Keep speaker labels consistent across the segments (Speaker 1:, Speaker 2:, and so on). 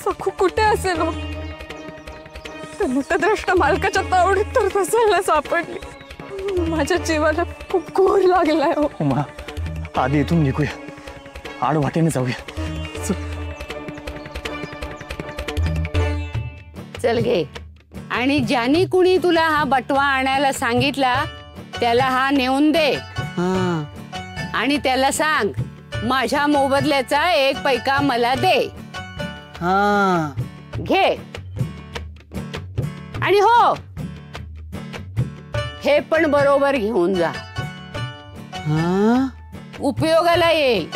Speaker 1: सखू कुठे असेल? नतद्रष्ट मालकाच्या तावडीत तर फसवला सापडली। माझ्या जीवाला खूप घोर लागलाय हो।
Speaker 2: उमा, आधी इथून निघूया, आड वाटेने जाऊया।
Speaker 3: चल घे। आणि ज्यानी कुणी तुला हा बटवा आणायला सांगितला त्याला हा नेऊन दे। आणि त्याला सांग माझ्या मोबदल्याचा 1 पैका मला दे। घे। आणि हो, हे पण बरोबर घेऊन जा, उपयोगाला येईल।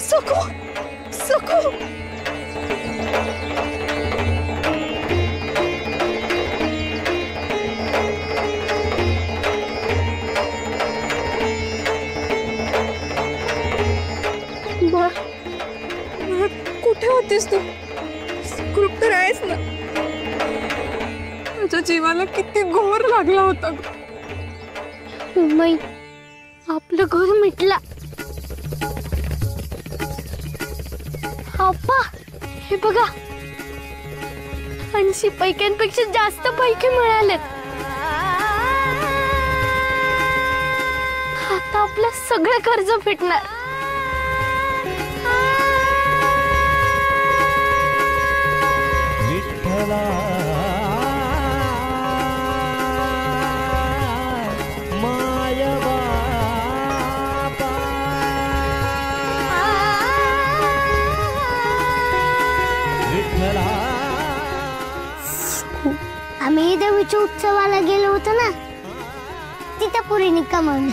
Speaker 1: सखू, सखू, कुठे होतीस तू? सुखरूप तर आहेस ना? माझ्या जीवाला किती घोर लागला होता।
Speaker 4: उमई, आपलं घर मिटला। अप्पा, हे बघा, 80 पैक्यांपेक्षा जास्त पैके मिळालेत। आता आपलं सगळं कर्ज फिटणार।
Speaker 5: विठ्ठला
Speaker 4: आम्ही देवीच्या उत्सवाला गेलो होतो ना, तिथे पुरी कमावली।